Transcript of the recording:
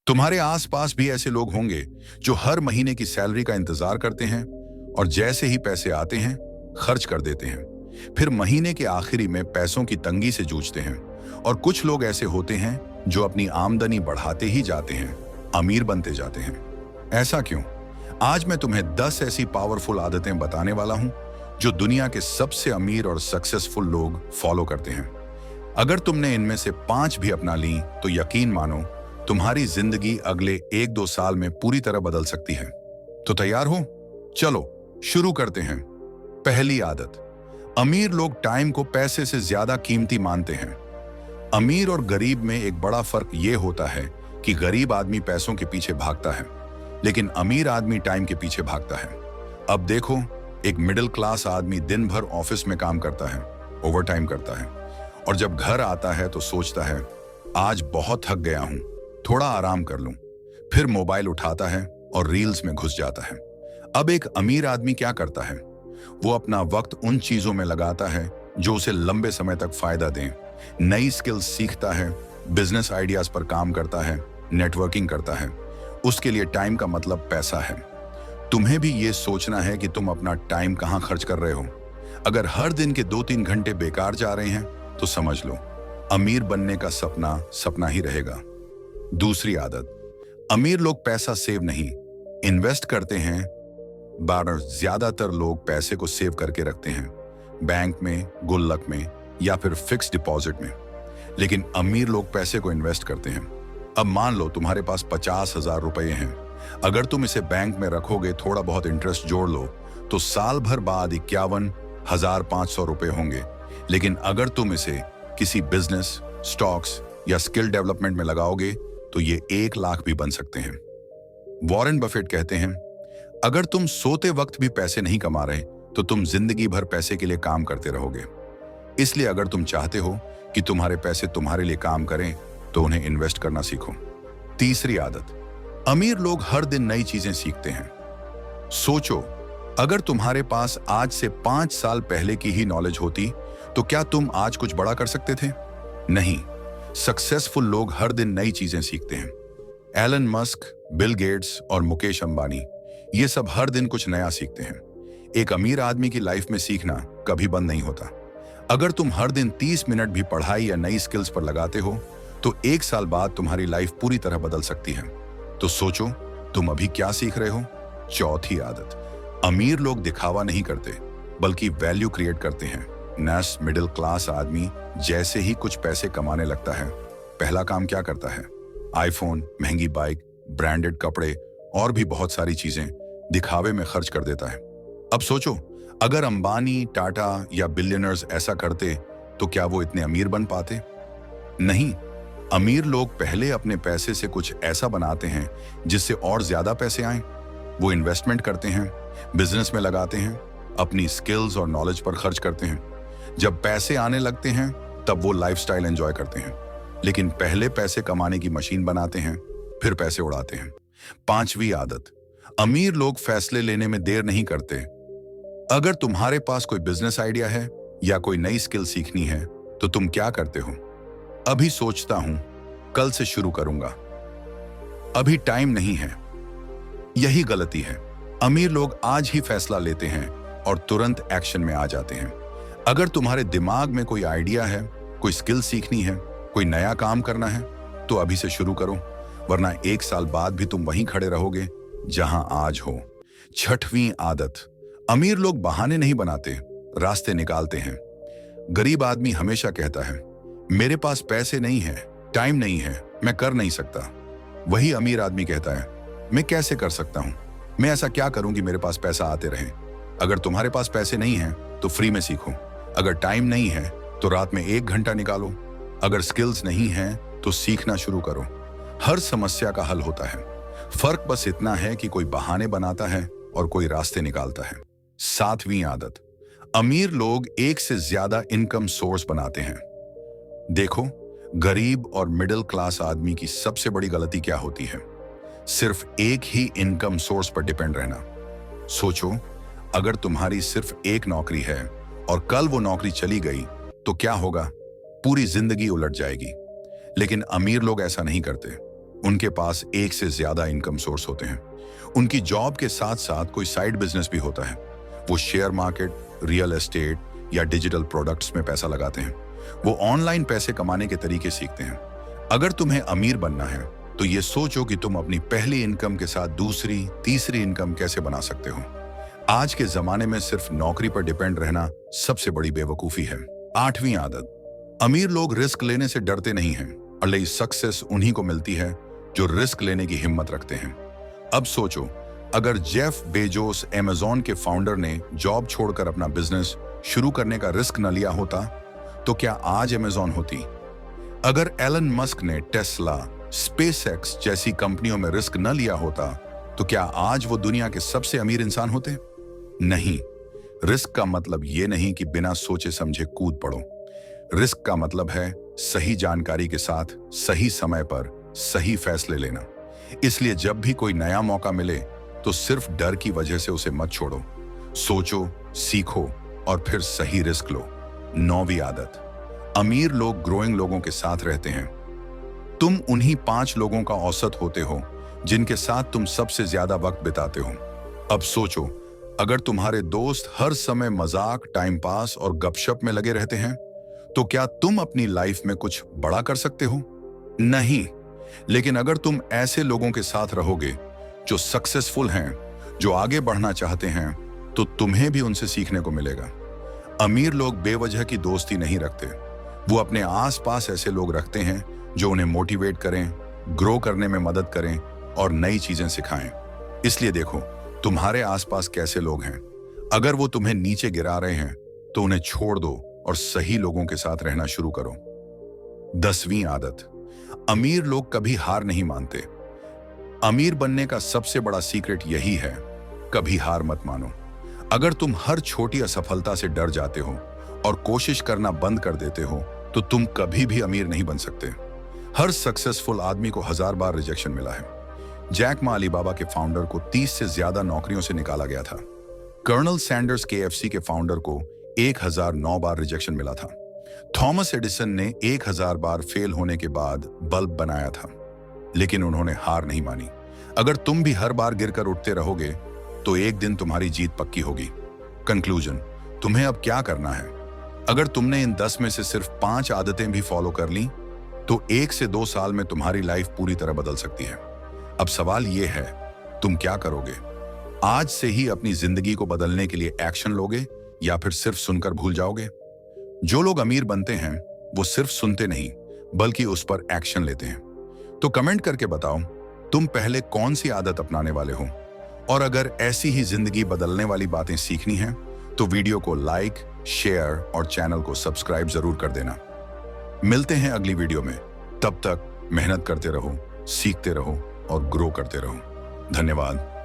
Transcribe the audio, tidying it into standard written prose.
तुम्हारे आसपास भी ऐसे लोग होंगे जो हर महीने की सैलरी का इंतजार करते हैं और जैसे ही पैसे आते हैं खर्च कर देते हैं। फिर महीने के आखिरी में पैसों की तंगी से जूझते हैं। और कुछ लोग ऐसे होते हैं जो अपनी आमदनी बढ़ाते ही जाते हैं, अमीर बनते जाते हैं। ऐसा क्यों? आज मैं तुम्हें 10 ऐसी पावरफुल आदतें बताने वाला हूं जो दुनिया के सबसे अमीर और सक्सेसफुल लोग फॉलो करते हैं। अगर तुमने इनमें से 5 भी अपना ली तो यकीन मानो तुम्हारी जिंदगी अगले 1-2 साल में पूरी तरह बदल सकती है। तो तैयार हो? चलो शुरू करते हैं। पहली आदत, अमीर लोग टाइम को पैसे से ज्यादा कीमती मानते हैं। अमीर और गरीब में एक बड़ा फर्क यह होता है कि गरीब आदमी पैसों के पीछे भागता है, लेकिन अमीर आदमी टाइम के पीछे भागता है। अब देखो, एक मिडिल क्लास आदमी दिन भर ऑफिस में काम करता है, ओवर टाइम करता है, और जब घर आता है तो सोचता है आज बहुत थक गया हूं, थोड़ा आराम कर लूं। फिर मोबाइल उठाता है और रील्स में घुस जाता है। अब एक अमीर आदमी क्या करता है? वो अपना वक्त उन चीजों में लगाता है जो उसे लंबे समय तक फायदा दें। नई स्किल्स सीखता है, बिजनेस आइडियाज पर काम करता है, नेटवर्किंग करता है। उसके लिए टाइम का मतलब पैसा है। तुम्हें भी ये सोचना है कि तुम अपना टाइम कहां खर्च कर रहे हो। अगर हर दिन के 2-3 घंटे बेकार जा रहे हैं तो समझ लो अमीर बनने का सपना सपना ही रहेगा। दूसरी आदत, अमीर लोग पैसा सेव नहीं, इन्वेस्ट करते हैं। ज्यादातर लोग पैसे को सेव करके रखते हैं, बैंक में, गुल्लक में या फिर फिक्स डिपॉजिट में। लेकिन अमीर लोग पैसे को इन्वेस्ट करते हैं। अब मान लो तुम्हारे पास 50,000 रुपए हैं। अगर तुम इसे बैंक में रखोगे, थोड़ा बहुत इंटरेस्ट जोड़ लो, तो साल भर बाद 51,500 रुपए होंगे। लेकिन अगर तुम इसे किसी बिजनेस, स्टॉक्स या स्किल डेवलपमेंट में लगाओगे तो ये 1 लाख भी बन सकते हैं। वॉरेन बफेट कहते हैं, अगर तुम सोते वक्त भी पैसे नहीं कमा रहे तो तुम जिंदगी भर पैसे के लिए काम करते रहोगे। इसलिए अगर तुम चाहते हो कि तुम्हारे पैसे तुम्हारे लिए काम करें तो उन्हें इन्वेस्ट करना सीखो। तीसरी आदत, अमीर लोग हर दिन नई चीजें सीखते हैं। सोचो, अगर तुम्हारे पास आज से 5 साल पहले की ही नॉलेज होती तो क्या तुम आज कुछ बड़ा कर सकते थे? नहीं। सक्सेसफुल लोग हर दिन नई चीजें सीखते हैं। एलन मस्क, बिल गेट्स और मुकेश अंबानी, ये सब हर दिन कुछ नया सीखते हैं। एक अमीर आदमी की लाइफ में सीखना कभी बंद नहीं होता। अगर तुम हर दिन 30 मिनट भी पढ़ाई या नई स्किल्स पर लगाते हो तो 1 साल बाद तुम्हारी लाइफ पूरी तरह बदल सकती है। तो सोचो, तुम अभी क्या सीख रहे हो? चौथी आदत, अमीर लोग दिखावा नहीं करते बल्कि वैल्यू क्रिएट करते हैं। नेक्स्ट मिडिल क्लास आदमी जैसे ही कुछ पैसे कमाने लगता है, पहला काम क्या करता है? आईफोन, महंगी बाइक, ब्रांडेड कपड़े और भी बहुत सारी चीजें दिखावे में खर्च कर देता है। अब सोचो, अगर अंबानी, टाटा या बिलियनर्स ऐसा करते तो क्या वो इतने अमीर बन पाते? नहीं। अमीर लोग पहले अपने पैसे से कुछ ऐसा बनाते हैं जिससे और ज्यादा पैसे आएं। वो इन्वेस्टमेंट करते हैं, बिजनेस में लगाते हैं, अपनी स्किल्स और नॉलेज पर खर्च करते हैं। जब पैसे आने लगते हैं तब वो लाइफस्टाइल एंजॉय करते हैं। लेकिन पहले पैसे कमाने की मशीन बनाते हैं, फिर पैसे उड़ाते हैं। पांचवी आदत, अमीर लोग फैसले लेने में देर नहीं करते। अगर तुम्हारे पास कोई बिजनेस आइडिया है या कोई नई स्किल सीखनी है तो तुम क्या करते हो? अभी सोचता हूं, कल से शुरू करूंगा, अभी टाइम नहीं है। यही गलती है। अमीर लोग आज ही फैसला लेते हैं और तुरंत एक्शन में आ जाते हैं। अगर तुम्हारे दिमाग में कोई आइडिया है, कोई स्किल सीखनी है, कोई नया काम करना है तो अभी से शुरू करो, वरना 1 साल बाद भी तुम वहीं खड़े रहोगे जहां आज हो। छठवीं आदत, अमीर लोग बहाने नहीं बनाते, रास्ते निकालते हैं। गरीब आदमी हमेशा कहता है मेरे पास पैसे नहीं है, टाइम नहीं है, मैं कर नहीं सकता। वही अमीर आदमी कहता है मैं कैसे कर सकता हूं, मैं ऐसा क्या करूं कि मेरे पास पैसा आते रहे। अगर तुम्हारे पास पैसे नहीं है तो फ्री में सीखो। अगर टाइम नहीं है तो रात में 1 घंटा निकालो। अगर स्किल्स नहीं है तो सीखना शुरू करो। हर समस्या का हल होता है। फर्क बस इतना है कि कोई बहाने बनाता है और कोई रास्ते निकालता है। 7वीं आदत, अमीर लोग एक से ज्यादा इनकम सोर्स बनाते हैं। देखो, गरीब और मिडिल क्लास आदमी की सबसे बड़ी गलती क्या होती है? सिर्फ एक ही इनकम सोर्स पर डिपेंड रहना। सोचो, अगर तुम्हारी सिर्फ एक नौकरी है और कल वो नौकरी चली गई तो क्या होगा? पूरी जिंदगी उलट जाएगी। लेकिन अमीर लोग ऐसा नहीं करते। उनके पास एक से ज्यादा इनकम सोर्स होते हैं। उनकी जॉब के साथ साथ कोई साइड बिजनेस भी होता है। वो शेयर मार्केट, रियल एस्टेट या डिजिटल प्रोडक्ट्स में पैसा लगाते हैं। वो ऑनलाइन पैसे कमाने के तरीके सीखते हैं। अगर तुम्हें अमीर बनना है तो ये सोचो कि तुम अपनी पहली इनकम के साथ दूसरी, तीसरी इनकम कैसे बना सकते हो। आज के जमाने में सिर्फ नौकरी पर डिपेंड रहना सबसे बड़ी बेवकूफी है। 8वीं आदत, अमीर लोग रिस्क लेने से डरते नहीं हैं, और सक्सेस उन्हीं को मिलती है जो रिस्क लेने की हिम्मत रखते हैं। अब सोचो, अगर जेफ बेजोस अमेज़न के फाउंडर ने जॉब छोड़कर अपना बिजनेस शुरू करने का रिस्क न लिया होता तो क्या आज अमेज़न होती? अगर एलन मस्क ने टेस्ला, स्पेसएक्स जैसी कंपनियों में रिस्क न लिया होता तो क्या आज वो दुनिया के सबसे अमीर इंसान होते? नहीं। रिस्क का मतलब ये नहीं कि बिना सोचे समझे कूद पड़ो। रिस्क का मतलब है सही जानकारी के साथ सही समय पर सही फैसले लेना। इसलिए जब भी कोई नया मौका मिले तो सिर्फ डर की वजह से उसे मत छोड़ो। सोचो, सीखो और फिर सही रिस्क लो। 9वीं आदत, अमीर लोग ग्रोइंग लोगों के साथ रहते हैं। तुम उन्हीं 5 लोगों का औसत होते हो जिनके साथ तुम सबसे ज्यादा वक्त बिताते हो। अब सोचो, अगर तुम्हारे दोस्त हर समय मजाक, टाइम पास और गपशप में लगे रहते हैं तो क्या तुम अपनी लाइफ में कुछ बड़ा कर सकते हो? नहीं। लेकिन अगर तुम ऐसे लोगों के साथ रहोगे जो सक्सेसफुल हैं, जो आगे बढ़ना चाहते हैं, तो तुम्हें भी उनसे सीखने को मिलेगा। अमीर लोग बेवजह की दोस्ती नहीं रखते। वो अपने आसपास ऐसे लोग रखते हैं जो उन्हें मोटिवेट करें, ग्रो करने में मदद करें और नई चीजें सिखाएं। इसलिए देखो, तुम्हारे आसपास कैसे लोग हैं। अगर वो तुम्हें नीचे गिरा रहे हैं तो उन्हें छोड़ दो और सही लोगों के साथ रहना शुरू करो। 10वीं आदत, अमीर लोग कभी हार नहीं मानते। अमीर बनने का सबसे बड़ा सीक्रेट यही है, कभी हार मत मानो। अगर तुम हर छोटी असफलता से डर जाते हो और कोशिश करना बंद कर देते हो तो तुम कभी भी अमीर नहीं बन सकते। हर सक्सेसफुल आदमी को 1000 बार रिजेक्शन मिला है। जैक मा अलीबाबा के फाउंडर को 30 से ज्यादा नौकरियों से निकाला गया था। कर्नल सैंडर्स KFC के फाउंडर को 1009 बार रिजेक्शन मिला था। थॉमस एडिसन ने 1000 बार फेल होने के बाद बल्ब बनाया था, लेकिन उन्होंने हार नहीं मानी। अगर तुम भी हर बार गिरकर उठते रहोगे तो एक दिन तुम्हारी जीत पक्की होगी। कंक्लूजन, तुम्हें अब क्या करना है? अगर तुमने इन 10 में से सिर्फ 5 आदतें भी फॉलो कर ली तो 1 से 2 साल में तुम्हारी लाइफ पूरी तरह बदल सकती है। अब सवाल यह है, तुम क्या करोगे? आज से ही अपनी जिंदगी को बदलने के लिए एक्शन लोगे या फिर सिर्फ सुनकर भूल जाओगे? जो लोग अमीर बनते हैं वो सिर्फ सुनते नहीं बल्कि उस पर एक्शन लेते हैं। तो कमेंट करके बताओ, तुम पहले कौन सी आदत अपनाने वाले हो? और अगर ऐसी ही जिंदगी बदलने वाली बातें सीखनी हैं तो वीडियो को लाइक, शेयर और चैनल को सब्सक्राइब जरूर कर देना। मिलते हैं अगली वीडियो में। तब तक मेहनत करते रहो, सीखते रहो और ग्रो करते रहो। धन्यवाद।